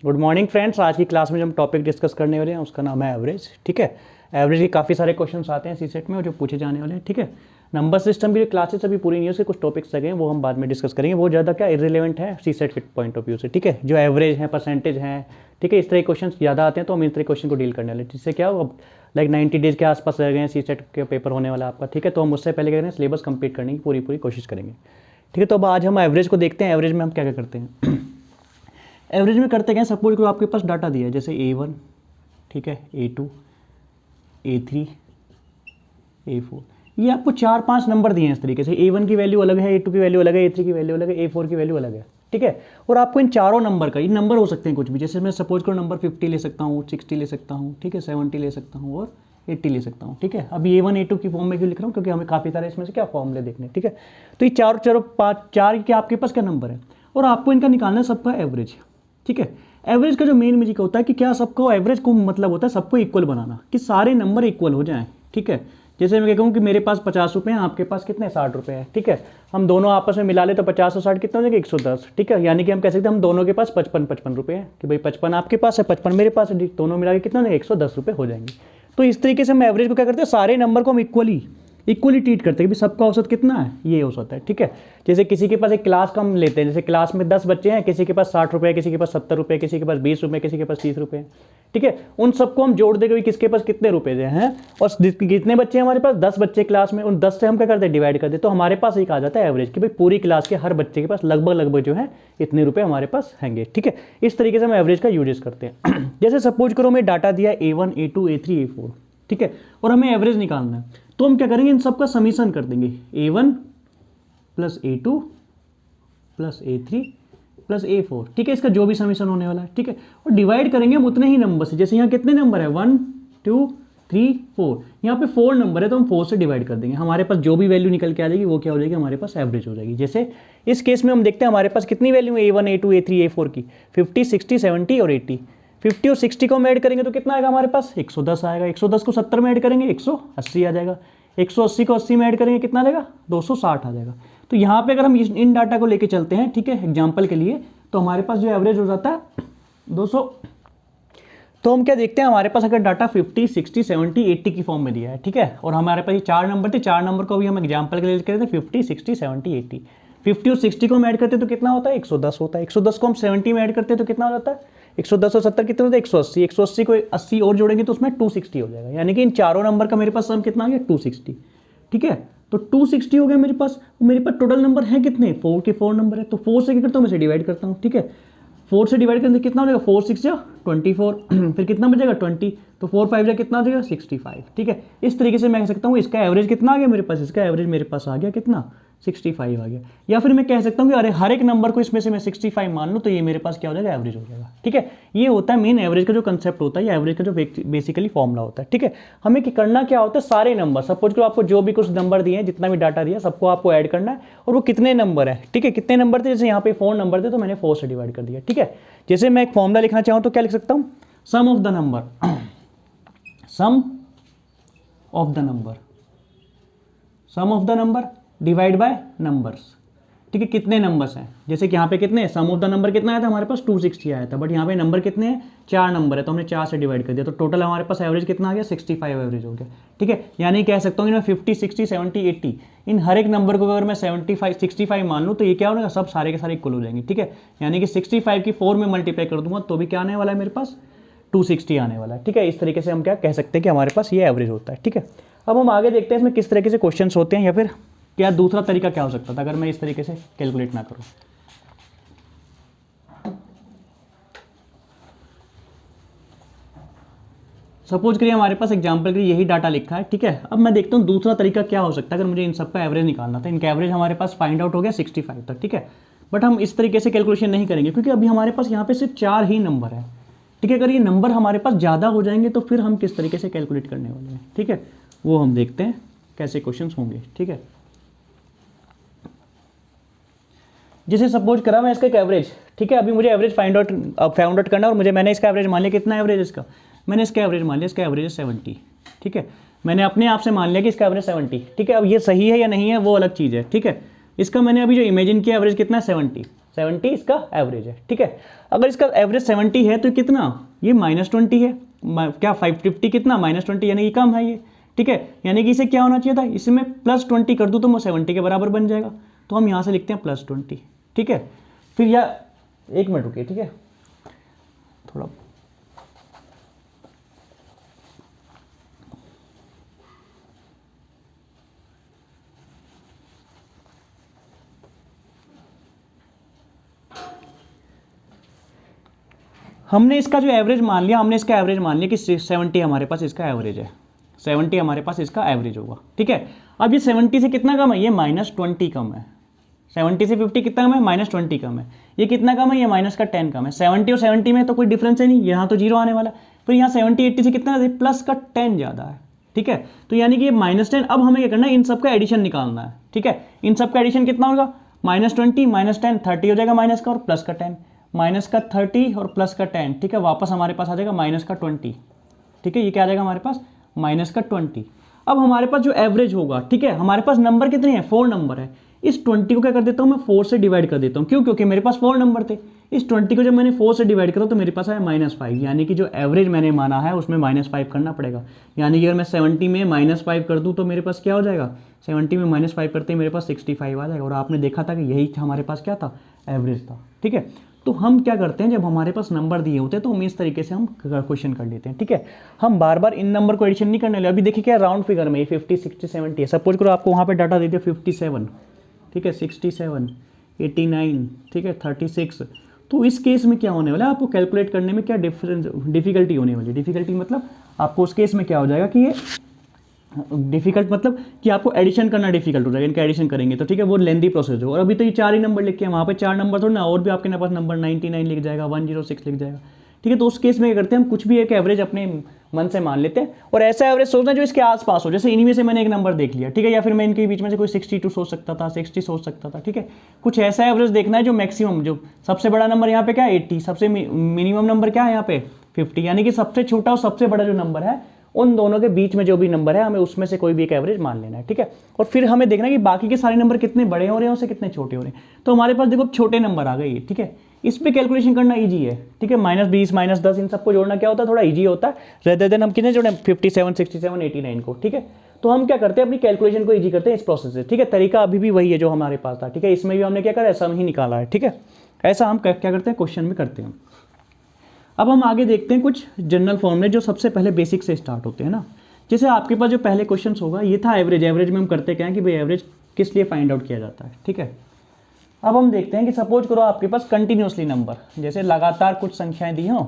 Good morning friends. आज की class में जो हम टॉपिक डिस्कस करने वाले हैं उसका नाम है एवरेज। ठीक है, एवरेज के काफ़ी सारे क्वेश्चंस आते हैं सीसेट में और जो पूछे जाने वाले हैं। ठीक है, नंबर सिस्टम की क्लासेस अभी पूरी नहीं है, उसके कुछ टॉपिक्स लगे हैं वो हम बाद में डिस्कस करेंगे। वो ज़्यादा क्या इररिलेवेंट है सीसेट के पॉइंट ऑफ व्यू से। ठीक है, जो एवरेज है, परसेंटेज है, ठीक है, इस तरह के क्वेश्चन ज़्यादा आते हैं तो हम इस तरह क्वेश्चन को डील करने वाले हैं, जिससे क्या हो अब लाइक 90 डेज के आसपास रह गए हैं सीसेट के पेपर होने वाला आपका। ठीक है, तो हम उससे पहले कह रहे हैं सिलेबस कंप्लीट करने की पूरी कोशिश करेंगे। ठीक है, तो अब आज हम एवरेज को देखते हैं। एवरेज में हम क्या क्या करते हैं। एवरेज में करते हैं, सपोज करो आपके पास डाटा दिया है जैसे A1, ठीक है, A2, A3, A4, ये आपको 4-5 नंबर दिए हैं इस तरीके से। A1 की वैल्यू अलग है, A2 की वैल्यू अलग है, A3 की वैल्यू अलग है, A4 की वैल्यू अलग है। ठीक है, और आपको इन चारों नंबर का, ये नंबर हो सकते हैं कुछ भी, जैसे मैं सपोज करो नंबर 50 ले सकता हूँ, 60 ले सकता हूँ, ठीक है, 70 ले सकता हूँ और 80 ले सकता हूँ। ठीक है, अभी A1 A2 की फॉर्म में क्यों लिख रहा हूँ, क्योंकि हमें काफ़ी सारे इसमें से क्या फॉर्मूले देखने। ठीक है, तो ये चार के आपके पास क्या नंबर है और आपको इनका निकालना है सबका एवरेज। ठीक है, एवरेज का जो मेन मैजिक होता है कि क्या सबको एवरेज को मतलब होता है सबको इक्वल बनाना, कि सारे नंबर इक्वल हो जाएं। ठीक है, जैसे मैं कहूँ कि मेरे पास 50 रुपये हैं, आपके पास कितने 60 रुपये हैं। ठीक है, हम दोनों आपस में मिला ले तो 50 और 60 कितना हो जाएगा 110। ठीक है, यानी कि हम कह सकते हैं हम दोनों के पास 55 रुपये हैं, कि भाई 55 आपके पास है, 55 मेरे पास है, दोनों मिला के कितना हो जाएगा 110 रुपये हो जाएंगे। तो इस तरीके से हम एवरेज को क्या करते हैं, सारे नंबर को हम इक्वली ट्रीट करते हैं कि सबका औसत कितना है, ये औसत है। ठीक है, जैसे किसी के पास एक क्लास का हम लेते हैं, जैसे क्लास में 10 बच्चे हैं, किसी के पास 60 रुपये, किसी के पास 70 रुपये, किसी के पास 20 रुपये, किसी के पास 30 रुपये। ठीक है, उन सबको हम जोड़ देंगे किसके पास कितने रुपए हैं, और कितने बच्चे हैं हमारे पास 10 बच्चे क्लास में, उन 10 से हम क्या करते हैं डिवाइड कर देते, तो हमारे पास एक आ जाता है एवरेज कि भाई पूरी क्लास के हर बच्चे के पास लगभग जो है इतने रुपए हमारे पास हैंगे। ठीक है, इस तरीके से हम एवरेज का यूज करते हैं। जैसे सपोज करो मैं डाटा दिया A1 A2 A3 A4, ठीक है, और हमें एवरेज निकालना है, तो हम क्या करेंगे, इन सबका समीशन कर देंगे, A1 plus A2 plus A3 plus A4। ठीक है, इसका जो भी समीशन होने वाला है। ठीक है, और डिवाइड करेंगे हम उतने ही नंबर से, जैसे यहाँ कितने नंबर है 1 2 3 4, यहाँ पे 4 नंबर है तो हम 4 से डिवाइड कर देंगे, हमारे पास जो भी वैल्यू निकल के आ जाएगी वो क्या हो जाएगी, हमारे पास एवरेज हो जाएगी। जैसे इस केस में हम देखते हैं हमारे पास कितनी वैल्यू है A1 A2 A3 A4 की, 50 60 70 और 80। 50 और 60 को हम ऐड करेंगे तो कितना आएगा हमारे पास 110 आएगा, 110 को 70 में ऐड करेंगे 180 आ जाएगा, 180 को 80 में ऐड करेंगे कितना आ जाएगा 260 आ जाएगा। तो यहाँ पे अगर हम इन डाटा को लेके चलते हैं, ठीक है, एग्जाम्पल के लिए, तो हमारे पास जो एवरेज हो जाता है 200। तो हम क्या देखते हैं, हमारे पास अगर डाटा 50 60 70 80 की फॉर्म में दिया है, ठीक है, और हमारे पास ये 4 नंबर थे, 4 नंबर को भी हम एग्जाम्पल के लिए लेते हैं 50 60 70 80। 50 और 60 को हम ऐड करते हैं तो कितना होता है 110 होता है, 110 को हम 70 में ऐड करते हैं तो कितना हो जाता है 110 और 70 कितने होता है 180, 180 को 80 और जोड़ेंगे तो उसमें 260 हो जाएगा, यानी कि इन चारों नंबर का मेरे पास सम कितना आ गया 260। ठीक है, तो 260 हो गया मेरे पास टोटल नंबर है कितने 4 के 4 नंबर है, तो 4 से क्या करता हूँ मैं इसे डिवाइड करता हूँ। ठीक है, 4 से डिवाइड करने कितना हो जाएगा 4 6 जा 24 फिर कितना बचेगा 20, तो 4 5 जा कितना हो जाएगा 65। ठीक है, इस तरीके से मैं कह सकता हूँ इसका एवरेज कितना आ गया मेरे पास, इसका एवरेज मेरे पास आ गया कितना 65 आ गया। या फिर मैं कह सकता हूँ कि अरे हर एक नंबर को इसमें से मैं 65 मान लूँ तो ये मेरे पास क्या हो जाएगा एवरेज हो जाएगा। ठीक है, ये होता है मेन एवरेज का जो कंसेप्ट होता है, या एवरेज का जो बेसिकली फॉर्मूला होता है। ठीक है, हमें करना क्या होता है, सारे नंबर, सपोज करो आपको जो भी कुछ नंबर दिए हैं, जितना भी डाटा दिया सबको आपको ऐड करना है, और वो कितने नंबर है। ठीक है, कितने नंबर थे, जैसे यहाँ पे 4 नंबर थे तो मैंने 4 से डिवाइड कर दिया। ठीक है, जैसे मैं एक फॉर्मूला लिखना चाहूँ तो क्या लिख सकता हूँ, sum of the number, sum of the number, sum of the number divide by numbers. ठीक है, कितने नंबर्स हैं, जैसे कि यहाँ पे कितने, सम ऑफ द नंबर कितना आया था हमारे पास 260 आया था, बट यहाँ पे नंबर कितने हैं 4 नंबर है तो हमने 4 से डिवाइड कर दिया, तो टोटल हमारे पास एवरेज कितना आ गया 65 एवरेज हो गया। ठीक है, यानी कह सकता हूँ कि मैं 50 60 70 80 इन हर एक नंबर को अगर मैं 65 मान लूँ तो ये क्या होगा, सब सारे के सारे इक्वल हो जाएंगे। ठीक है, यानी कि 65 की 4 में मल्टीप्लाई कर दूंगा तो भी क्या आने वाला है मेरे पास 260 आने वाला है। ठीक है, इस तरीके से हम क्या कह सकते हैं कि हमारे पास ये एवरेज होता है। ठीक है, अब हम आगे देखते हैं इसमें किस तरीके से क्वेश्चंस होते हैं, या फिर क्या दूसरा तरीका क्या हो सकता था अगर मैं इस तरीके से कैलकुलेट ना करूं। सपोज करिए हमारे पास एग्जांपल के लिए यही डाटा लिखा है। ठीक है, अब मैं देखता हूं दूसरा तरीका क्या हो सकता है, अगर मुझे इन सब का एवरेज निकालना था। इनका एवरेज हमारे पास फाइंड आउट हो गया 65 तक। ठीक है, बट हम इस तरीके से कैलकुलेशन नहीं करेंगे क्योंकि अभी हमारे पास यहाँ पे सिर्फ 4 ही नंबर है। ठीक है, अगर ये नंबर हमारे पास ज़्यादा हो जाएंगे तो फिर हम किस तरीके से कैलकुलेट करने वाले हैं। ठीक है, वो हम देखते हैं कैसे क्वेश्चन होंगे। ठीक है, जैसे सपोज करा मैं इसका एक एवरेज, ठीक है, अभी मुझे एवरेज फाइंड आउट करना है, और मैंने इसका एवरेज मान लिया, कितना एवरेज इसका, मैंने इसका एवरेज मान लिया, इसका एवरेज है 70। ठीक है, मैंने अपने आप से मान लिया कि इसका एवरेज 70। ठीक है, अब ये सही है या नहीं है वो अलग चीज़ है। ठीक है, इसका मैंने अभी जो इमेजिन किया एवरेज कितना है 70। 70 इसका एवरेज है, ठीक है। अगर इसका एवरेज 70 है तो कितना, ये -20 है, क्या 550 कितना -20 यानी कि कम है ये, ठीक है। यानी कि इसे क्या होना चाहिए था, इसमें +20 कर दूँ तो वो 70 के बराबर बन जाएगा। तो हम यहाँ से लिखते हैं +20, ठीक है। फिर या 1 मिनट रुकिए, ठीक है, थोड़ा हमने इसका जो एवरेज मान लिया, हमने इसका एवरेज मान लिया कि 70 हमारे पास इसका एवरेज है, 70 हमारे पास इसका एवरेज होगा, ठीक है। अब ये 70 से कितना कम है, ये -20 कम है। 70 से 50 कितना कम है, -20 कम है। ये कितना कम है, ये -10 कम है। 70 और 70 में तो कोई डिफरेंस है नहीं, यहाँ तो जीरो आने वाला। फिर यहाँ 70 80 से कितना है, प्लस का 10 ज़्यादा है, ठीक है। तो यानी कि ये -10। अब हमें क्या करना है, इन सब का एडिशन निकालना है, ठीक है। इन सब का एडिशन कितना होगा, -20 -10 30 हो जाएगा, माइनस का और प्लस का 10, माइनस का 30 और प्लस का 10, ठीक है। वापस हमारे पास आ जाएगा -20, ठीक है। ये क्या आ जाएगा हमारे पास, -20। अब हमारे पास जो एवरेज होगा, ठीक है, हमारे पास नंबर कितने हैं, 4 नंबर है। इस 20 को क्या कर देता हूँ मैं, 4 से डिवाइड कर देता हूँ। क्यों, क्योंकि मेरे पास 4 नंबर थे। इस 20 को जब मैंने 4 से डिवाइड करा तो मेरे पास आया -5, यानी कि जो एवरेज मैंने माना है उसमें -5 करना पड़ेगा। यानी कि अगर मैं 70 में -5 कर दूँ तो मेरे पास क्या हो जाएगा, 70 में -5 करते ही मेरे पास 65 आ जाएगा। और आपने देखा था कि यही हमारे पास क्या था, एवरेज था, ठीक है। तो हम क्या करते हैं, जब हमारे पास नंबर दिए होते हैं तो हम इस तरीके से हम क्वेश्चन कर लेते हैं, ठीक है। हम बार बार इन नंबर को एडिशन नहीं करने लगे। अभी देखिए क्या राउंड फिगर में 50 60 70 है। सपोज करो आपको वहाँ पे डाटा दे दिया 57, ठीक है, 67 89, ठीक है, 36। तो इस केस में क्या होने वाला है, आपको कैलकुलेट करने में क्या डिफिकल्टी होने वाली है। डिफिकल्टी मतलब आपको उस केस में क्या हो जाएगा कि ये डिफिकल्ट मतलब कि आपको एडिशन करना डिफिकल्ट हो जाएगा। इनका एडिशन करेंगे तो, ठीक है, वो लेंदी प्रोसेस हो। और अभी तो ये 4 ही नंबर लिख के, वहाँ पे 4 नंबर थोड़ा ना, और भी आपके पास नंबर 99 लिख जाएगा, 106 लिख जाएगा, ठीक है। तो उस केस में क्या करते हैं, हम कुछ भी एक एवरेज अपने मन से मान लेते हैं और ऐसा एवरेज सोचना जो इसके आसपास हो। जैसे इनमें से मैंने एक नंबर देख लिया, ठीक है, या फिर मैं इनके बीच में से कोई 62 सोच सकता था, 60 सोच सकता था, ठीक है। कुछ ऐसा एवरेज देखना है जो मैक्सिमम, जो सबसे बड़ा नंबर यहाँ पे क्या है 80, सबसे मिनिमम नंबर क्या है यहाँ पे 50, यानी कि सबसे छोटा और सबसे बड़ा जो नंबर है उन दोनों के बीच में जो भी नंबर है हमें उसमें से कोई भी एक एवरेज मान लेना है, ठीक है। और फिर हमें देखना है कि बाकी के सारे नंबर कितने बड़े हो रहे हैं, उससे कितने छोटे हो रहे हैं। तो हमारे पास देखो छोटे नंबर आ गए, ठीक है। इस पे कैलकुलेशन करना इजी है, ठीक है। -20 -10 इन सबको जोड़ना क्या होता है, थोड़ा इजी होता है। रेदर देन हम कितने जोड़े 57 67 89 को, ठीक है। तो हम क्या करते हैं, अपनी कैलकुलेशन को इजी करते हैं इस प्रोसेस से, ठीक है। तरीका अभी भी वही है जो हमारे पास था, ठीक है। इसमें भी हमने क्या करा, सम ही निकाला है, ठीक है। ऐसा हम क्या करते हैं, क्वेश्चन में करते हैं। अब हम आगे देखते हैं कुछ जनरल फॉर्मूले जो सबसे पहले बेसिक से स्टार्ट होते हैं ना। जैसे आपके पास जो पहले क्वेश्चन होगा, ये था एवरेज। एवरेज में हम करते क्या है कि भाई एवरेज किस लिए फाइंड आउट किया जाता है, ठीक है। अब हम देखते हैं कि सपोज करो आपके पास कंटिन्यूसली नंबर, जैसे लगातार कुछ संख्याएं दी हों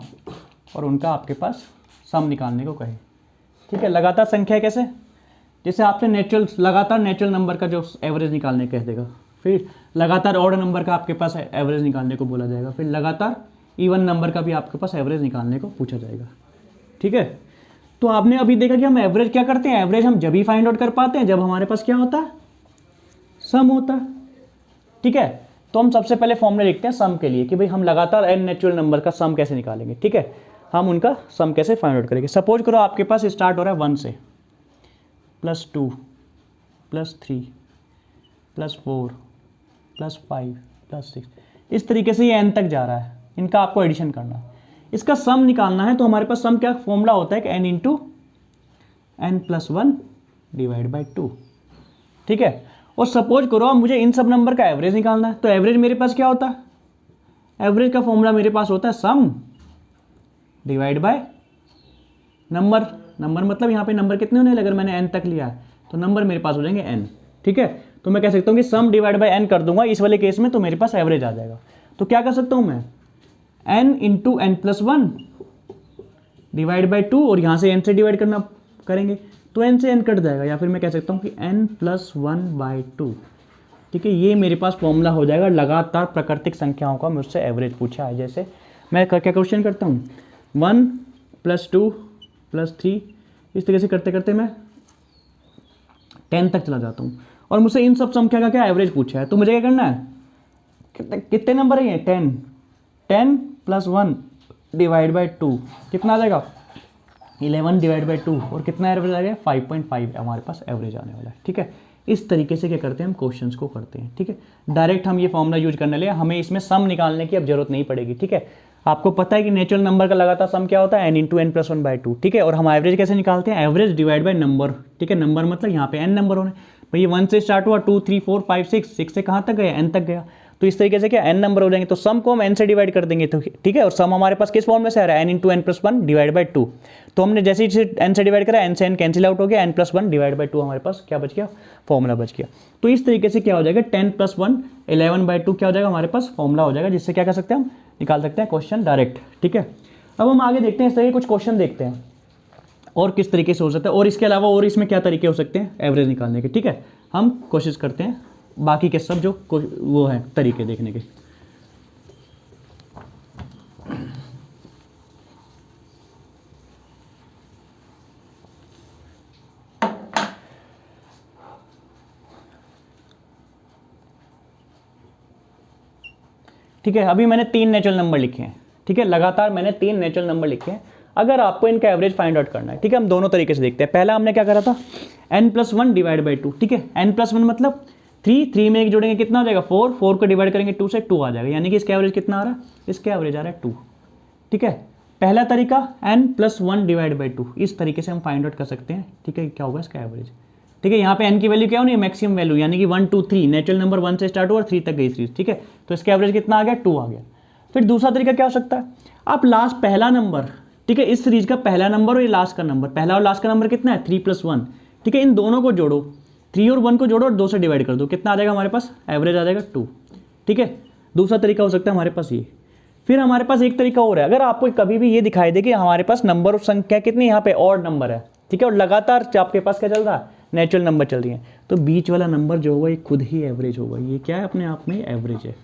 और उनका आपके पास सम निकालने को कहे, ठीक है। लगातार संख्या कैसे, जैसे आपने लगातार नेचुरल नंबर का जो एवरेज निकालने कह देगा, फिर लगातार ऑड नंबर का आपके पास एवरेज निकालने को बोला जाएगा, फिर लगातार इवन नंबर का भी आपके पास एवरेज निकालने को पूछा जाएगा, ठीक है। तो आपने अभी देखा कि हम एवरेज क्या करते हैं, एवरेज हम जब ही फाइंड आउट कर पाते हैं जब हमारे पास क्या होता है, सम होता है, ठीक है। तो हम सबसे पहले फॉर्मूला लिखते हैं सम के लिए कि भाई हम लगातार n नेचुरल नंबर का सम कैसे निकालेंगे, ठीक है। हम उनका सम कैसे फाइंड आउट करेंगे। सपोज करो आपके पास स्टार्ट हो रहा है 1 से, +2 +3 +4 +5 +6, इस तरीके से ये n तक जा रहा है। इनका आपको एडिशन करना है, इसका सम निकालना है। तो हमारे पास सम क्या फॉर्मूला होता है कि n × n+1 / 2, ठीक है। और सपोज करो अब मुझे इन सब नंबर का एवरेज निकालना है। तो एवरेज मेरे पास क्या होता है, एवरेज का फॉर्मूला मेरे पास होता है सम डिवाइड बाय नंबर। नंबर मतलब यहाँ पे नंबर कितने होने, अगर मैंने n तक लिया है तो नंबर मेरे पास हो जाएंगे n, ठीक है। तो मैं कह सकता हूँ कि सम डिवाइड बाय n कर दूंगा इस वाले केस में, तो मेरे पास एवरेज आ जाएगा। तो क्या कर सकता हूँ मैं, n × n+1 / 2, और यहाँ से n से डिवाइड करना करेंगे तो n से n कट जाएगा, या फिर मैं कह सकता हूँ कि n+1/2, ठीक है। ये मेरे पास फॉर्मूला हो जाएगा लगातार प्राकृतिक संख्याओं का मुझसे एवरेज पूछा है। जैसे मैं क्या क्वेश्चन करता हूँ, 1 +2 +3, इस तरीके से करते करते मैं 10 तक चला जाता हूँ और मुझसे इन सब संख्या का क्या एवरेज पूछा है। तो मुझे क्या करना है, कितने नंबर है ये 10 +1 / 2 कितना आ जाएगा 11 / 2, और कितना एवरेज आ गया 5.5 हमारे पास एवरेज आने वाला है, ठीक है। इस तरीके से क्या करते हैं हम क्वेश्चंस को करते हैं, ठीक है। डायरेक्ट हम ये फॉर्मूला यूज करने लगे, हमें इसमें सम निकालने की अब जरूरत नहीं पड़ेगी, ठीक है। आपको पता है कि नेचुरल नंबर का लगातार सम क्या होता है, n into n plus one by two, ठीक है। और हम एवरेज कैसे निकालते हैं, एवरेज डिवाइड बाई नंबर, ठीक है। नंबर मतलब यहाँ पे n नंबर होने, भाई 1 से स्टार्ट हुआ, 2 3 4 5 6 से कहाँ तक गया, n तक गया। तो इस तरीके से क्या n नंबर हो जाएंगे, तो सम को हम n से डिवाइड कर देंगे, तो ठीक है। और सम हमारे पास किस फॉर्म में से आ रहा है, n into n plus one divide by two. तो हमने जैसे ही n से डिवाइड करा, n से n कैंसिल आउट हो गया, n plus one divide by two हमारे पास क्या बच गया, फॉर्मूला बच गया। तो इस तरीके से क्या हो जाएगा, 10 प्लस 1 11 बाई टू क्या हो जाएगा हमारे पास फॉर्मूला हो जाएगा, जिससे क्या कर सकते हैं हम निकाल सकते हैं क्वेश्चन डायरेक्ट, ठीक है। अब हम आगे देखते हैं, इस तरह के कुछ क्वेश्चन देखते हैं और किस तरीके से हो सकता है, और इसके अलावा और इसमें क्या तरीके हो सकते हैं एवरेज निकालने के, ठीक है। हम कोशिश करते हैं बाकी के सब जो वो हैं तरीके देखने के। ठीक है, अभी मैंने 3 नेचुरल नंबर लिखे हैं, ठीक है। लगातार मैंने 3 नेचुरल नंबर लिखे हैं। अगर आपको इनका एवरेज फाइंड आउट करना है, ठीक है, हम दोनों तरीके से देखते हैं। पहला हमने क्या करा था, n plus one divide by two, ठीक है। n प्लस वन मतलब 3 में एक जोड़ेंगे कितना हो जाएगा 4 को डिवाइड करेंगे 2 से 2 आ जाएगा, यानी कि इसका एवरेज कितना आ रहा है, इसका एवरेज आ रहा है 2, ठीक है। पहला तरीका n plus one divide by to, इस तरीके से हम फाइंड आउट कर सकते हैं, ठीक है, क्या होगा इसका एवरेज, ठीक है। यहाँ पे n की वैल्यू क्या होनी है, मैक्सिमम वैल्यू, यानी कि 1 2 3, नेचुरल नंबर 1 से स्टार्ट हुआ और 3 तक गई सीरीज, ठीक है। तो इसका एवरेज कितना आ गया, 2 आ गया। फिर दूसरा तरीका क्या हो सकता है, आप लास्ट पहला नंबर, ठीक है, इस सीरीज का पहला नंबर और ये लास्ट का नंबर, पहला और लास्ट का नंबर कितना है 3 प्लस वन, ठीक है। इन दोनों को जोड़ो, 3 और 1 को जोड़ो और 2 से डिवाइड कर दो, कितना आ जाएगा हमारे पास, एवरेज आ जाएगा 2, ठीक है। दूसरा तरीका हो सकता है हमारे पास ये। फिर हमारे पास एक तरीका और है, अगर आपको कभी भी ये दिखाई दे कि हमारे पास नंबर और संख्या कितनी यहाँ पे ऑड नंबर है, ठीक है, और लगातार आपके पास क्या चल रहा है, नेचुरल नंबर चल रही है, तो बीच वाला नंबर जो होगा ये खुद ही एवरेज होगा, ये क्या है अपने आप में एवरेज है,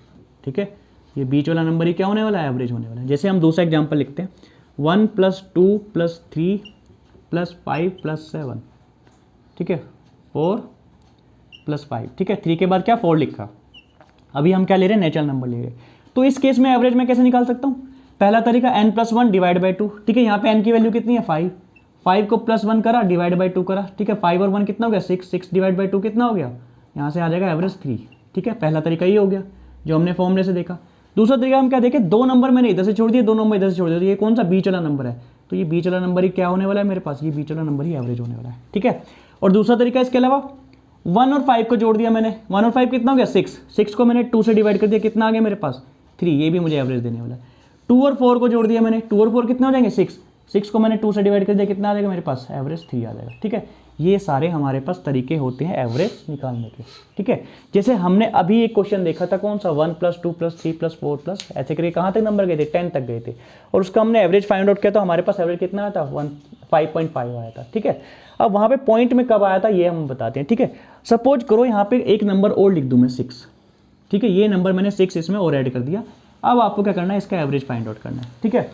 ठीक है। ये बीच वाला नंबर ही क्या होने वाला है, एवरेज होने वाला है। जैसे हम दूसरा एग्जांपल लिखते हैं, 1 प्लस 2 प्लस 3 प्लस 5 प्लस 7, ठीक है, 4 प्लस 5, ठीक है। 3 के बाद क्या 4 लिखा, अभी हम क्या ले रहे हैं, नेचुरल नंबर ले रहे हैं। तो इस केस में एवरेज मैं कैसे निकाल सकता हूँ, पहला तरीका n plus one divide by two, ठीक है। यहाँ पे n की वैल्यू कितनी है 5 को प्लस वन करा डिवाइड बाई टू करा, ठीक है। 5 और 1 कितना हो गया 6 डिवाइड बाई टू कितना हो गया, यहाँ से आ जाएगा एवरेज 3, ठीक है। पहला तरीका ये हो गया जो हमने फॉर्मूले से देखा। दूसरा तरीका हम क्या देखें, 2 नंबर मैंने इधर से छोड़ दिए, 2 नंबर इधर से छोड़ दिया, तो ये कौन सा बीच वाला नंबर है, तो ये बीच वाला नंबर ही क्या होने वाला है मेरे पास, ये बीच वाला नंबर ही एवरेज होने वाला है, ठीक है। और दूसरा तरीका इसके अलावा 1 और 5 को जोड़ दिया मैंने, 1 और 5 कितना हो गया 6 को मैंने 2 से डिवाइड कर दिया, कितना आ गया मेरे पास 3, ये भी मुझे एवरेज देने वाला है। 2 और 4 को जोड़ दिया मैंने, 2 और 4 कितने हो जाएंगे 6 को मैंने 2 से डिवाइड कर दिया, कितना आ जाएगा मेरे पास एवरेज 3 आ जाएगा, ठीक है। ये सारे हमारे पास तरीके होते हैं एवरेज निकालने के, ठीक है। जैसे हमने अभी एक क्वेश्चन देखा था कौन सा, 1 प्लस 2 प्लस 3 प्लस 4 प्लस, ऐसे करके कहाँ तक नंबर गए थे 10 तक गए थे, और उसका हमने एवरेज फाइंड आउट किया तो हमारे पास एवरेज कितना आया था 5.5 आया था, ठीक है। अब वहाँ पे पॉइंट में कब आया था ये हम बताते हैं, ठीक है। सपोज करो यहाँ पे एक नंबर और लिख दूँ मैं 6, ठीक है, ये नंबर मैंने 6 इसमें और ऐड कर दिया। अब आपको क्या करना है, इसका एवरेज फाइंड आउट करना है, ठीक है।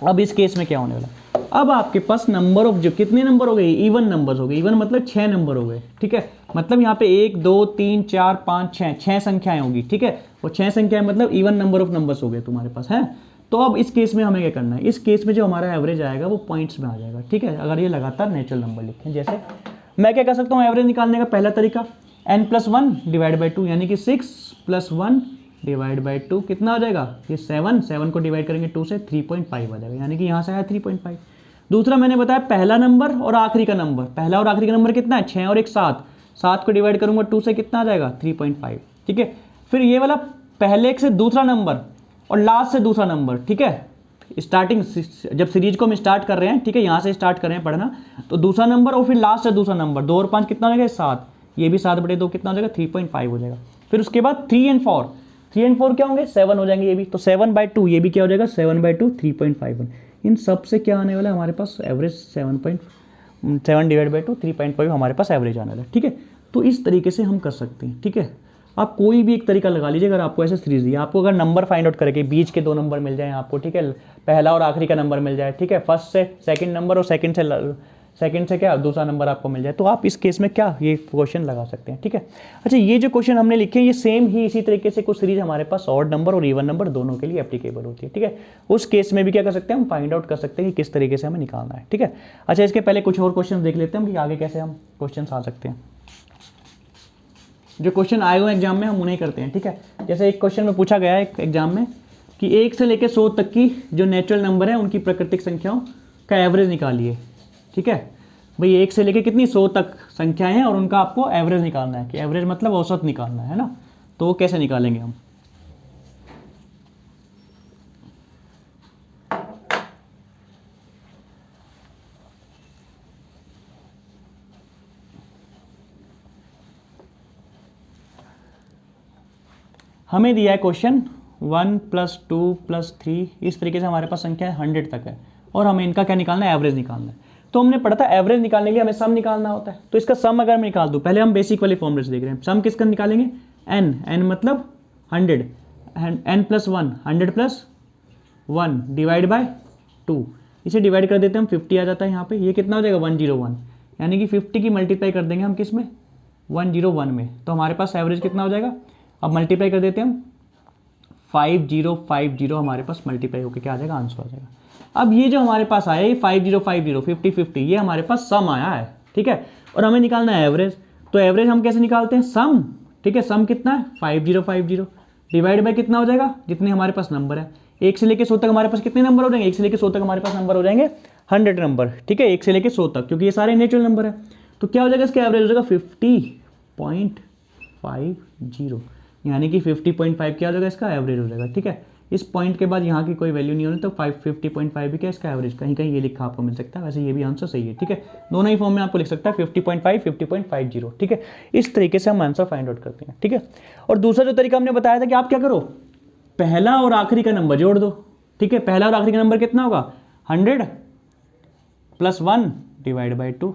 अब इस केस में क्या होने वाला, अब आपके पास नंबर ऑफ जो कितने नंबर हो गए, इवन नंबर्स हो गए, इवन मतलब 6 नंबर हो गए, ठीक है। मतलब यहाँ पे 1 2 3 4 5 6 संख्याएं होगी, ठीक है। वो 6 संख्याएं मतलब इवन नंबर ऑफ नंबर्स हो गए तुम्हारे पास है। तो अब इस केस में हमें क्या करना है, इस केस में जो हमारा एवरेज आएगा वो पॉइंट्स में आ जाएगा, ठीक है। अगर ये लगातार नेचुरल नंबर लिखें, जैसे मैं क्या कर सकता हूँ एवरेज निकालने का, पहला तरीका n plus one divide by to, यानी कि 6 प्लस 1 डिवाइड बाई 2 कितना हो जाएगा, ये 7 को डिवाइड करेंगे 2 से 3.5 आ जाएगा, यानी कि यहाँ से आया 3.5। दूसरा मैंने बताया पहला नंबर और आखिरी का नंबर, पहला और आखिरी का नंबर कितना है 6 और 1 7 को डिवाइड करूंगा 2 से कितना आ जाएगा 3.5, ठीक है। फिर ये वाला पहले से दूसरा नंबर और लास्ट से दूसरा नंबर, ठीक है। स्टार्टिंग जब सीरीज को हम स्टार्ट कर रहे हैं, ठीक है, यहाँ से स्टार्ट कर रहे हैं पढ़ना, तो दूसरा नंबर और फिर लास्ट से दूसरा नंबर 2 और 5 कितना हो जाएगा 7, ये भी 7/2 कितना हो जाएगा 3.5 हो जाएगा। फिर उसके बाद 3 और 4 क्या होंगे 7 हो जाएंगे, ये भी तो 7/2, ये भी क्या हो जाएगा 7/2 3.51। इन सब से क्या आने वाला है हमारे पास एवरेज 7 डिवाइड बाई 2 3.5 हमारे पास एवरेज आने वाला है, ठीक है। तो इस तरीके से हम कर सकते हैं, ठीक है। आप कोई भी एक तरीका लगा लीजिए, अगर आपको ऐसे सीरीज दिया, आपको अगर नंबर फाइंड आउट करके बीच के 2 नंबर मिल जाए आपको, ठीक है, पहला और आखिरी का नंबर मिल जाए, ठीक है, फर्स्ट से सेकंड नंबर और सेकंड से क्या दूसरा नंबर आपको मिल जाए, तो आप इस केस में क्या ये क्वेश्चन लगा सकते हैं, ठीक है। अच्छा, ये जो क्वेश्चन हमने लिखे हैं ये सेम ही इसी तरीके से कुछ सीरीज हमारे पास ऑड नंबर और इवन नंबर दोनों के लिए एप्लीकेबल होती है, ठीक है। उस केस में भी क्या कर सकते हैं हम फाइंड आउट कर सकते हैं कि किस तरीके से हमें निकालना है, ठीक है। अच्छा, इसके पहले कुछ और क्वेश्चन देख लेते हैं कि आगे कैसे हम क्वेश्चन आ सकते हैं। जो क्वेश्चन आए हुए एग्जाम में हम उन्हें करते हैं, ठीक है। जैसे एक क्वेश्चन में पूछा गया है एग्जाम में कि 1 से लेकर 100 तक की जो नेचुरल नंबर है उनकी प्राकृतिक संख्याओं का एवरेज निकालिए, ठीक है। भाई 1 से लेकर कितनी 100 तक संख्याएं हैं और उनका आपको एवरेज निकालना है, कि एवरेज मतलब औसत निकालना है ना। तो वो कैसे निकालेंगे हम? हमें दिया है क्वेश्चन 1 + 2 + 3, इस तरीके से हमारे पास संख्या 100 तक है और हमें इनका क्या निकालना है? एवरेज निकालना है। तो हमने पढ़ा था एवरेज निकालने के लिए हमें सम निकालना होता है। तो इसका सम अगर मैं निकाल दूं, पहले हम बेसिक वाली फॉर्मूले से देख रहे हैं। सम किसका निकालेंगे? n मतलब 100, n + 1, 100 + 1 डिवाइड बाय 2। इसे डिवाइड कर देते हैं हम, 50 आ जाता है यहाँ पे। ये कितना हो जाएगा? 101, यानी कि 50 की मल्टीप्लाई कर देंगे हम किस में? 101 में। तो हमारे पास एवरेज कितना हो जाएगा? अब मल्टीप्लाई कर देते हैं हम, 5050 हमारे पास मल्टीप्लाई होकर क्या आ जाएगा? आंसर आ जाएगा। अब ये जो हमारे पास आया ये 5050 50 ये हमारे पास सम आया है, ठीक है। और हमें निकालना है एवरेज। तो एवरेज हम कैसे निकालते हैं? सम, ठीक है। सम कितना है? 5050 डिवाइड बाय कितना हो जाएगा? जितने हमारे पास नंबर है। 1 से लेकर 100 तक हमारे पास कितने नंबर हो जाएंगे? 1 से लेकर 100 तक हमारे पास नंबर हो जाएंगे 100 नंबर, ठीक है। 1 से लेकर 100 तक, क्योंकि ये सारे नेचुरल नंबर है। तो क्या हो जाएगा? इसका एवरेज हो जाएगा 50.50, यानी कि 50.5 क्या हो जाएगा? इसका एवरेज हो जाएगा, ठीक है। इस पॉइंट के बाद यहाँ की कोई वैल्यू नहीं होनी, तो 50.5 भी क्या इसका एवरेज? कहीं कहीं ये लिखा आपको मिल सकता है, वैसे ये भी आंसर सही है, ठीक है। दोनों ही फॉर्म में आपको लिख सकता है 50.5 50.50, ठीक है। इस तरीके से हम आंसर फाइंड आउट करते हैं, ठीक है। और दूसरा जो तरीका हमने बताया था कि आप क्या करो, पहला और आखिरी का नंबर जोड़ दो, ठीक है। पहला और आखिरी का नंबर कितना होगा? 100 + 1 डिवाइड बाई 2।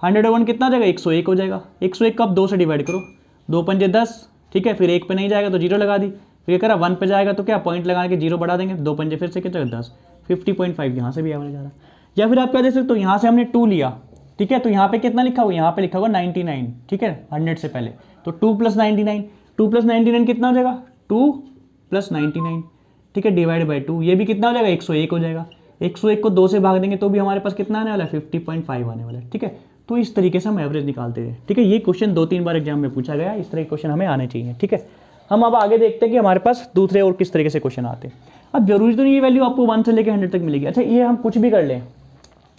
100 और 1 कितना हो जाएगा? 101 हो जाएगा। 101 को आप 2 से डिवाइड करो, 2 पंजे 10, ठीक है। फिर 1 पे नहीं जाएगा तो 0 लगा दी। फिर ये करा 1 पे जाएगा तो क्या पॉइंट लगा के 0 बढ़ा देंगे, 2 पंजे फिर से कितना? 10। 50.5 यहाँ से भी एवरेज आ रहा है। या फिर आप क्या देख सकते हो, यहाँ से हमने 2 लिया, ठीक है। तो यहाँ पे कितना लिखा हुआ? यहाँ पे लिखा हुआ 99, ठीक है, 100 से पहले। तो 2 + 99, 2 + 99 कितना हो जाएगा? 2 + 99, ठीक है, डिवाइड बाई 2। ये भी कितना हो जाएगा? 101 हो जाएगा। 101 को 2 से भाग देंगे तो भी हमारे पास कितना आने वाला है? 50.5 आने वाला है, ठीक है। तो इस तरीके से हम एवरेज निकालते हैं, ठीक है। ये क्वेश्चन 2-3 बार एग्जाम में पूछा गया, इस तरह के क्वेश्चन हमें आने चाहिए, ठीक है। हम अब आगे देखते हैं कि हमारे पास दूसरे और किस तरीके से क्वेश्चन आते हैं। अब जरूरी तो नहीं ये वैल्यू आपको 1 से लेकर 100 तक मिलेगी। अच्छा, ये हम कुछ भी कर लें,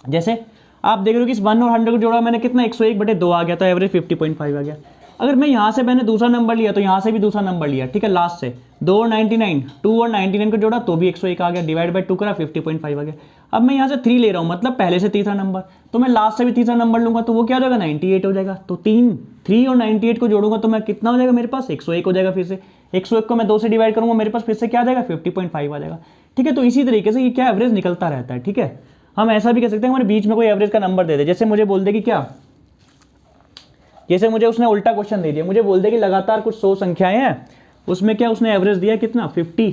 जैसे आप देख रहे हो कि इस 1 और 100 को जोड़ा मैंने, कितना? 101/2 आ गया, तो एवरेज 50.5 आ गया। अगर मैं यहाँ से मैंने दूसरा नंबर लिया तो यहाँ से भी दूसरा नंबर लिया, ठीक है, लास्ट से 2 और 99, 2 और 99 को जोड़ा तो भी 101 आ गया, डिवाइड बाई 2 करा 50.5 आ गया। अब मैं यहाँ से 3 ले रहा हूँ, मतलब पहले से तीसरा नंबर, तो मैं लास्ट से भी तीसरा नंबर लूंगा तो वो क्या हो जाएगा? 98 हो जाएगा। तो 3 और 98 को जोड़ूंगा तो मैं कितना हो जाएगा? मेरे पास 101 हो जाएगा। फिर से 101 को मैं 2 से डिवाइड करूंगा, मेरे पास फिर से क्या आ जाएगा? 50.5 आ जाएगा, ठीक है। तो इसी तरीके से ये क्या एवरेज निकलता रहता है, ठीक है। हम ऐसा भी कह सकते हैं, हमारे बीच में कोई एवरेज का नंबर दे दे। जैसे मुझे बोल दे कि क्या, जैसे मुझे उसने उल्टा क्वेश्चन दे दिया, मुझे बोल दे कि लगातार कुछ 100 संख्याएं हैं, उसमें क्या उसने एवरेज दिया कितना? 50।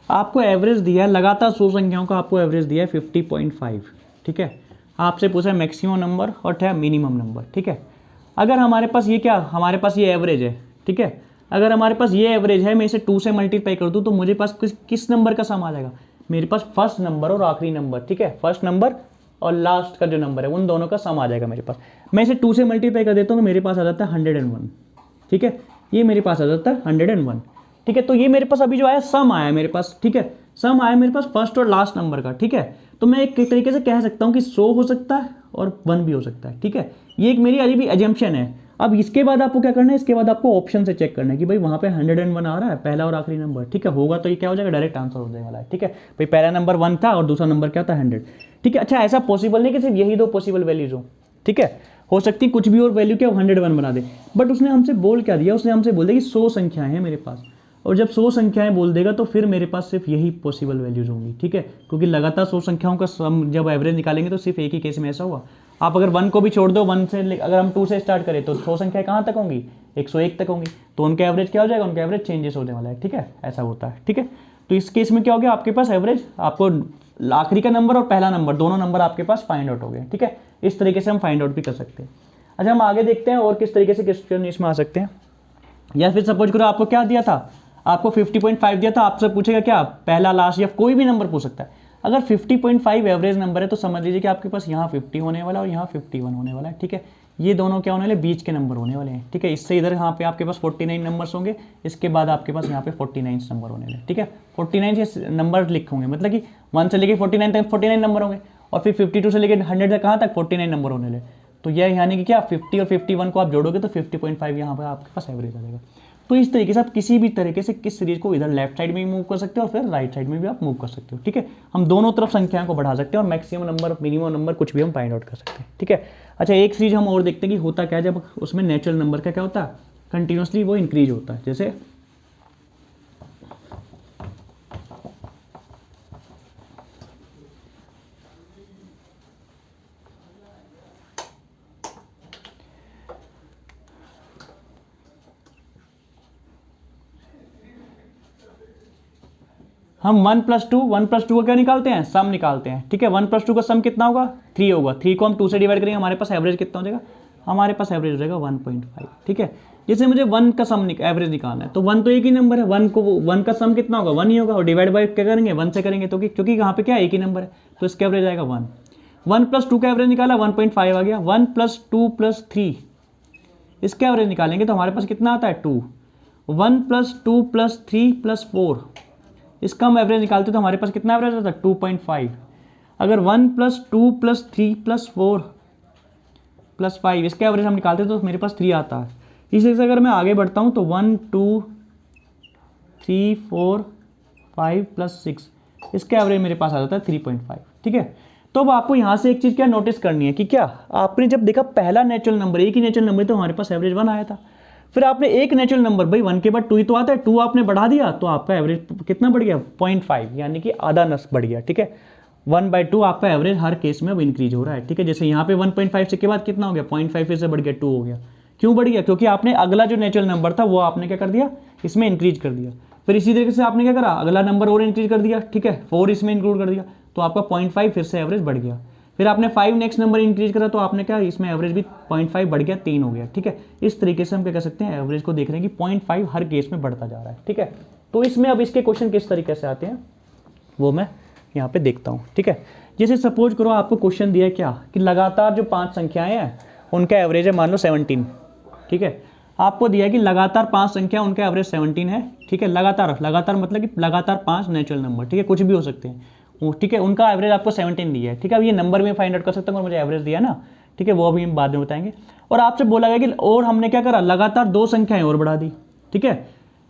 आपको एवरेज दिया है लगातार 100 संख्याओं का, आपको एवरेज दिया है 50.5, ठीक है। आपसे पूछा है मैक्सिमम नंबर और क्या? मिनिमम नंबर, ठीक है। अगर हमारे पास ये क्या, हमारे पास ये एवरेज है, ठीक है। अगर हमारे पास ये एवरेज है, मैं इसे 2 से मल्टीप्लाई कर दूँ तो मुझे पास किस नंबर का सम आ जाएगा? मेरे पास फर्स्ट नंबर और आखिरी नंबर, ठीक है, फर्स्ट नंबर और लास्ट का जो नंबर है उन दोनों का सम आ जाएगा मेरे पास। मैं इसे 2 से मल्टीप्लाई कर देता हूँ तो मेरे पास आ जाता है 101, ठीक है। ये मेरे पास आ जाता है 101, ठीक है। तो ये मेरे पास अभी जो आया सम आया मेरे पास, ठीक है, सम आया मेरे पास फर्स्ट और लास्ट नंबर का, ठीक है। तो मैं एक तरीके से कह सकता हूँ कि 100 हो सकता है और 1 भी हो सकता है, ठीक है। ये एक मेरी अभी भी एजम्पशन है। अब इसके बाद आपको क्या करना है? इसके बाद आपको ऑप्शन से चेक करना है कि भाई वहाँ पे 101 आ रहा है, पहला और आखिरी नंबर, ठीक है। होगा तो ये क्या हो जाएगा? डायरेक्ट आंसर हो जाने वाला है, ठीक है। भाई पहला नंबर 1 था और दूसरा नंबर क्या था? 100, ठीक है। अच्छा, ऐसा पॉसिबल नहीं कि सिर्फ यही 2 पॉसिबल वैल्यूज हो, ठीक है, हो सकती कुछ भी और वैल्यू क्या 101 बना दे। बट उसने हमसे बोल क्या दिया? उसने हमसे बोल दिया कि 100 संख्याएं हैं मेरे पास, और जब 100 संख्याएं बोल देगा तो फिर मेरे पास सिर्फ यही पॉसिबल वैल्यूज होंगी, ठीक है। क्योंकि लगातार 100 संख्याओं का सम जब एवरेज निकालेंगे तो सिर्फ एक ही केस में ऐसा हुआ। आप अगर 1 को भी छोड़ दो, 1 से अगर हम 2 से स्टार्ट करें तो 100 संख्याएं कहाँ तक होंगी? 101 तक होंगी, तो उनका एवरेज क्या हो जाएगा, उनका एवरेज चेंजेस होने वाला है, ठीक है, ऐसा होता है, ठीक है। तो इस केस में क्या हो गया, आपके पास एवरेज, आपको आखिरी का नंबर और पहला नंबर दोनों नंबर आपके पास फाइंड आउट हो गए, ठीक है। इस तरीके से हम फाइंड आउट भी कर सकते हैं। अच्छा, हम आगे देखते हैं और किस तरीके से क्वेश्चन इसमें आ सकते हैं। या फिर सपोज करो आपको क्या दिया था, आपको 50.5 दिया था, आपसे पूछेगा क्या पहला लास्ट या कोई भी नंबर पूछ सकता है। अगर 50.5 एवरेज नंबर है तो समझ लीजिए कि आपके पास यहाँ 50 होने वाला है और यहाँ 51 होने वाला है, ठीक है। ये दोनों क्या होने वाले, बीच के नंबर होने वाले हैं, ठीक है। इससे इधर यहाँ पे आपके पास 49 नंबर्स होंगे, इसके बाद आपके पास यहाँ पे 49 नंबर होने वाले, ठीक है। 49 नंबर लिखोगे, मतलब कि 1 से लेके 49 तक 49 नंबर होंगे, और फिर 52 से लेके 100 तक कहाँ तक 49 नंबर होने वाले। तो यह यानी कि क्या 50 और 51 को आप जोड़ोगे तो 50.5 यहाँ पर आपके पास एवरेज आ जाएगा। तो इस तरीके से आप किसी भी तरीके से किस सीरीज को इधर लेफ्ट साइड में भी मूव कर सकते हो और फिर राइट साइड में भी आप मूव कर सकते हो, ठीक है। हम दोनों तरफ संख्याओं को बढ़ा सकते हैं और मैक्सिमम नंबर मिनिमम नंबर कुछ भी हम फाइंड आउट कर सकते हैं, ठीक है। अच्छा, एक सीरीज हम और देखते हैं कि होता क्या है जब उसमें नेचुरल नंबर का क्या होता है, कंटिन्यूसली वो इंक्रीज होता है। जैसे हम 1 + 2 का क्या निकालते हैं, सम निकालते हैं, ठीक है। 1 + 2 का सम कितना होगा, 3 होगा। 3 को हम 2 से डिवाइड करेंगे, हमारे पास एवरेज कितना हो जाएगा, हमारे पास एवरेज हो जाएगा 1.5, ठीक है। जैसे मुझे 1 का सम एवरेज निकालना है, तो 1 तो एक ही नंबर है, 1 का सम कितना होगा, 1 ही होगा, और डिवाइड बाई क्या करेंगे, 1 से करेंगे, तो क्योंकि यहाँ पे क्या एक ही नंबर है, तो इसका एवरेज आएगा 1। 1 + 2 का एवरेज निकाला, 1.5 आ गया। 1 + 2 + 3 इसका एवरेज निकालेंगे तो हमारे पास कितना आता है, 2। 1 + 2 + 3 + 4 इसका हम एवरेज निकालते तो हमारे पास कितना एवरेज आता है, 2.5। अगर 1 + 2 + 3 + 4 + 5 इसका एवरेज हम निकालते तो मेरे पास 3 आता है। इसी तरह से अगर मैं आगे बढ़ता हूँ तो 1 2 3 4 5 + 6 इसका एवरेज मेरे पास आ जाता है 3.5, ठीक है। तो अब आपको यहाँ से एक चीज़ क्या नोटिस करनी है कि क्या आपने जब देखा पहला नेचुरल नंबर, एक ही नेचुरल नंबर, तो हमारे पास एवरेज 1 आया था। फिर आपने एक नेचुरल नंबर, भाई 1 के बाद 2 ही तो आता है, 2 आपने बढ़ा दिया तो आपका एवरेज कितना बढ़ गया, 0.5, यानी कि आधा नस बढ़ गया, ठीक है। 1/2 आपका एवरेज हर केस में अब इंक्रीज हो रहा है, ठीक है। जैसे यहाँ पे 1.5 से के बाद कितना हो गया, 0.5 फिर से बढ़ गया, 2 हो गया। क्यों बढ़ गया, क्योंकि आपने अगला जो नेचुरल नंबर था वो आपने क्या कर दिया, इसमें इंक्रीज कर दिया। फिर इसी तरीके से आपने क्या करा, अगला नंबर और इंक्रीज कर दिया, ठीक है, 4 इसमें इंक्लूड कर दिया, तो आपका 0.5 फिर से एवरेज बढ़ गया। फिर आपने 5 नेक्स्ट नंबर इंक्रीज करा तो आपने क्या, इसमें एवरेज भी 0.5 बढ़ गया, 3 हो गया, ठीक है। इस तरीके से हम क्या कर सकते हैं, एवरेज को देख रहे हैं कि 0.5 हर केस में बढ़ता जा रहा है, ठीक है। तो इसमें अब इसके क्वेश्चन किस तरीके से आते हैं वो मैं यहाँ पे देखता हूँ, ठीक है। जैसे सपोज करो आपको क्वेश्चन दिया है क्या, कि लगातार जो 5 संख्याएं हैं उनका एवरेज है मान लो 17, ठीक है। आपको दिया है कि लगातार 5 संख्या उनका एवरेज 17 है, ठीक है। लगातार मतलब कि लगातार 5 नेचुरल नंबर, ठीक है, कुछ भी हो सकते हैं, ठीक है, उनका एवरेज आपको 17 दिया है, ठीक है। अब ये नंबर में फाइंड आउट कर सकता हूँ और मुझे एवरेज दिया ना, ठीक है, वो अभी हम बाद में बताएंगे। और आपसे बोला गया कि और हमने क्या करा, लगातार 2 संख्याएं और बढ़ा दी, ठीक है।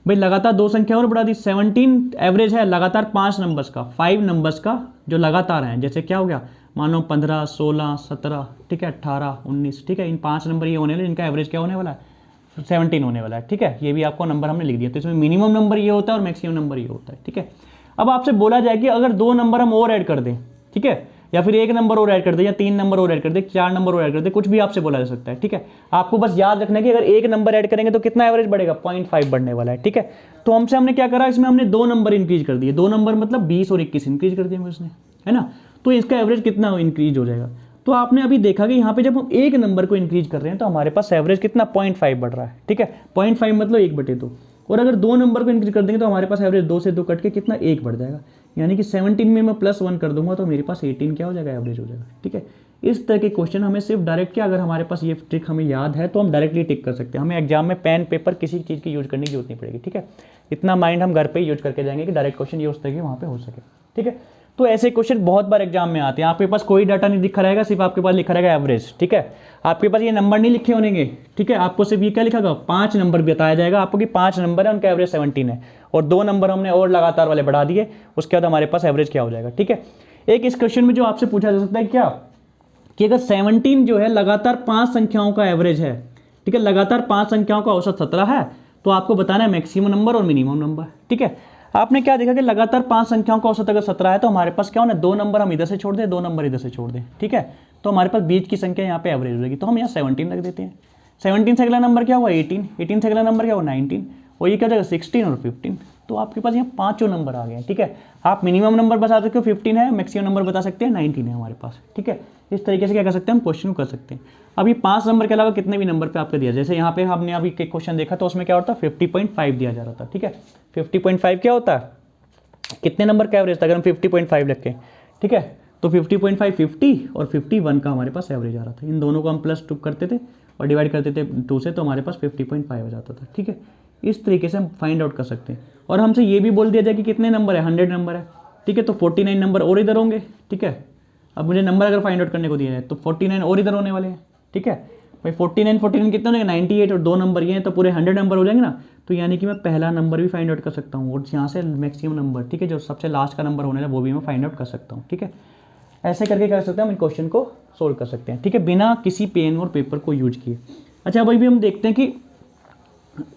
भाई लगातार 2 संख्या और बढ़ा दी, 17 एवरेज है लगातार 5 नंबर्स का, 5 नंबर्स का जो लगातार हैं। जैसे क्या हो गया, मान लो 15 16 17, ठीक है, 18 19, ठीक है, इन 5 नंबर ये होने वाले, इनका एवरेज क्या होने वाला है, 17 होने वाला है, ठीक है। ये भी आपको नंबर हमने लिख दिया, तो इसमें मिनिमम नंबर ये होता है और मैक्सिमम नंबर ये होता है, ठीक है। अब आपसे बोला जाए कि अगर 2 नंबर हम और ऐड कर दें, ठीक है, या फिर 1 नंबर और ऐड कर दे, या 3 नंबर और ऐड कर दे, 4 नंबर और ऐड कर दे, कुछ भी आपसे बोला जा सकता है, ठीक है। आपको बस याद रखना है कि अगर 1 नंबर ऐड करेंगे तो कितना एवरेज बढ़ेगा, 0.5 बढ़ने वाला है, ठीक है। तो हमने क्या करा, इसमें हमने 2 नंबर इंक्रीज कर दिए, 2 नंबर मतलब 20 और 21 इंक्रीज कर दिए उसने, है ना। तो इसका एवरेज कितना इंक्रीज हो जाएगा। तो आपने अभी देखा कि यहाँ पे जब हम 1 नंबर को इंक्रीज कर रहे हैं तो हमारे पास एवरेज कितना 0.5 बढ़ रहा है, ठीक है। 0.5 मतलब 1/2, और अगर 2 नंबर को इंक्रीज कर देंगे तो हमारे पास एवरेज 2 से 2 कट के कितना 1 बढ़ जाएगा, यानी कि 17 में मैं +1 कर दूंगा तो मेरे पास 18 क्या हो जाएगा, एवरेज हो जाएगा, ठीक है। इस तरह के क्वेश्चन हमें सिर्फ डायरेक्ट क्या, अगर हमारे पास ये ट्रिक हमें याद है तो हम डायरेक्टली टिक कर सकते हैं, हमें एग्जाम में पेन पेपर किसी चीज़ की यूज करने की जरूरत नहीं पड़ेगी, ठीक है। इतना माइंड हम घर पे ही यूज करके जाएंगे कि डायरेक्ट क्वेश्चन ये उस तरह के वहाँ पे हो सके, ठीक है। तो ऐसे क्वेश्चन बहुत बार एग्जाम में आते हैं, आपके पास कोई डाटा नहीं लिखा रहेगा, सिर्फ आपके पास लिखा रहेगा एवरेज, ठीक है। आपके पास ये नंबर नहीं लिखे होंगे, ठीक है, आपको सिर्फ ये क्या लिखा होगा, 5 नंबर बताया जाएगा आपको कि 5 नंबर है, उनका एवरेज 17 है, और 2 नंबर हमने और लगातार वाले बढ़ा दिए, उसके बाद हमारे पास एवरेज क्या हो जाएगा, ठीक है। एक इस क्वेश्चन में जो आपसे पूछा जा सकता है क्या, कि अगर 17 जो है लगातार 5 संख्याओं का एवरेज है, ठीक है, लगातार 5 संख्याओं का औसत 17 है, तो आपको बताना है मैक्सिमम नंबर और मिनिमम नंबर, ठीक है। आपने क्या देखा कि लगातार 5 संख्याओं का औसत अगर 17 है तो हमारे पास क्या होना है, 2 नंबर हम इधर से छोड़ दें, 2 नंबर इधर से छोड़ दें, ठीक है। तो हमारे पास बीच की संख्या यहाँ पे एवरेज हो जाएगी, तो हम यहाँ 17 रख देते हैं। 17 से अगला नंबर क्या हुआ 18, 18 से अगला नंबर क्या हुआ 19, और ये क्या हो जाएगा 16 और 15। तो आपके पास यहाँ पाँचों नंबर आ गए हैं, ठीक है। आप मिनिमम नंबर बता सकते हो 15 है, मैक्सिमम नंबर बता सकते हैं 19 है हमारे पास, ठीक है। इस तरीके से क्या कर सकते हैं हम क्वेश्चन को कर सकते हैं। अब ये 5 नंबर के अलावा कितने भी नंबर पे आपको दिया, जैसे यहाँ पे हमने अभी क्वेश्चन देखा तो उसमें क्या होता है 50.5 दिया जा रहा था, ठीक है। 50.5 क्या होता है, कितने नंबर का एवरेज था अगर हम 50.5 रखें, ठीक है। तो 50.5 50 और 51 का हमारे पास एवरेज आ रहा था। इन दोनों को हम +2 करते थे और डिवाइड करते थे 2 से, तो हमारे पास 50.5 आ जाता था, ठीक है। इस तरीके से हम फाइंड आउट कर सकते हैं। और हमसे ये भी बोल दिया जाए कि कितने नंबर है, 100 नंबर है, ठीक है। तो 49 नंबर और इधर होंगे, ठीक है। अब मुझे नंबर अगर फाइंड आउट करने को दिया जाए तो 49 और इधर होने वाले हैं, ठीक है भाई। 49 कितने होंगे 98, और 2 नंबर ये हैं तो पूरे 100 नंबर हो जाएंगे ना। तो यानी कि मैं पहला नंबर भी फाइंड आउट कर सकता हूँ और यहाँ से मैक्सिमम नंबर, ठीक है, जो सबसे लास्ट का नंबर होने वाला वो भी मैं फाइंड आउट कर सकता हूँ, ठीक है। ऐसे करके क्या कर सकते हैं हम इन क्वेश्चन को सोल्व कर सकते हैं, ठीक है, बिना किसी पेन और पेपर को यूज किए। अच्छा अभी भी हम देखते हैं कि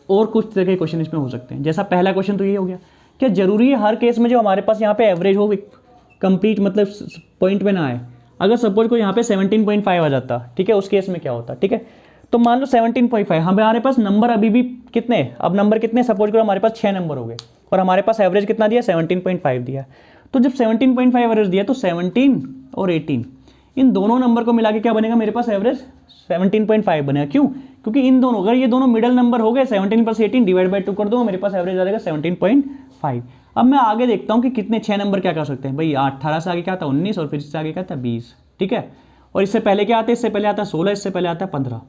और कुछ तरह के क्वेश्चन इसमें हो सकते हैं। जैसा पहला क्वेश्चन तो ये हो गया, क्या जरूरी है हर केस में जो हमारे पास यहाँ पे एवरेज हो कंप्लीट मतलब पॉइंट में ना आए। अगर सपोज को यहाँ पे 17.5 आ जाता, ठीक है, उस केस में क्या होता, ठीक है। तो मान लो 17.5 हमारे पास नंबर अभी भी कितने, अब नंबर कितने, सपोज करो हमारे पास 6 नंबर हो गए और हमारे पास एवरेज कितना दिया 17.5 दिया। तो जब 17.5 एवरेज दिया तो 17 और 18 इन दोनों नंबर को मिला के क्या बनेगा मेरे पास एवरेज 17.5 बनेगा। क्यों, क्योंकि इन दोनों अगर ये दोनों मिडल नंबर हो गए 17 + 18 डिवाइड बाई 2 कर दो मेरे पास एवरेज आ जाएगा 17.5। अब मैं आगे देखता हूँ कि कितने 6 नंबर क्या कर सकते हैं भाई। 18 से आगे क्या आता है 19 और फिर इससे आगे क्या आता है 20, ठीक है। और इससे पहले क्या आता है, इससे पहले आता है 16, इससे पहले आता है 15।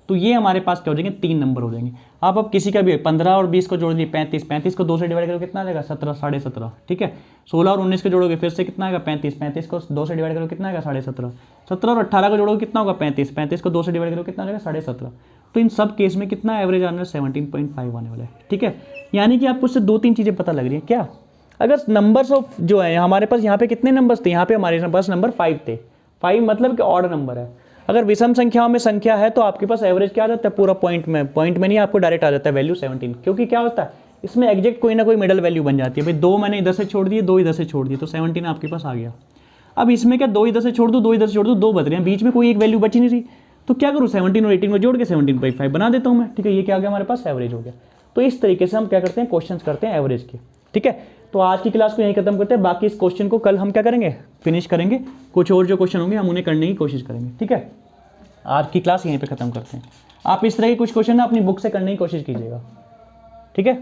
तो ये हमारे पास क्या हो जाएंगे 3 नंबर हो जाएंगे। आप अब किसी का भी 15 और 20 को जोड़ दिए 35, 35 को 2 से डिवाइड करो कितना आ जाएगा 17, 17.5, ठीक है। 16 और 19 को जोड़ोगे फिर से कितना आएगा 35, 35 को 2 से डिवाइड करो कितना आएगा 17.5, 17 और 18 को जोड़ोगे कितना होगा 35, 35 को 2 से डिवाइड करो कितना आ जाएगा 17.5। तो इन सब केस में कितना एवरेज आने वाला 17.5 आने वाला है, ठीक है। यानी कि आपको उससे 2-3 चीज़ें पता लग रही है क्या। अगर नंबर्स ऑफ जो है हमारे पास यहाँ पे कितने नंबर्स थे, यहाँ पे हमारे पास नंबर 5 थे, 5 मतलब कि ऑड नंबर है। अगर विषम संख्याओं में संख्या है तो आपके पास एवरेज क्या आ जाता है पूरा पॉइंट में नहीं, आपको डायरेक्ट आ जाता है वैल्यू 17। क्योंकि क्या होता है इसमें एग्जैक्ट कोई ना कोई मिडल वैल्यू बन जाती है भाई। 2 मैंने इधर से छोड़ दिए, 2 इधर से छोड़ दिए, तो 17 आपके पास आ गया। अब इसमें क्या 2 इधर से छोड़ दो, 2 इधर से छोड़ दो, 2 बच रहे हैं, बीच में कोई एक वैल्यू बची नहीं रही। तो क्या करूँ 17 और 18 को जोड़ के 17.5 बना देता हूँ मैं, ठीक है। ये क्या आ गया हमारे पास एवरेज हो गया। तो इस तरीके से हम क्या करते हैं क्वेश्चन करते हैं एवरेज के, ठीक है। तो आज की क्लास को यहीं खत्म करते हैं। बाकी इस क्वेश्चन को कल हम क्या करेंगे फिनिश करेंगे, कुछ और जो क्वेश्चन होंगे हम उन्हें करने की कोशिश करेंगे, ठीक है। आज की क्लास यहीं पे खत्म करते हैं। आप इस तरह के कुछ क्वेश्चन अपनी बुक से करने की कोशिश कीजिएगा, ठीक है।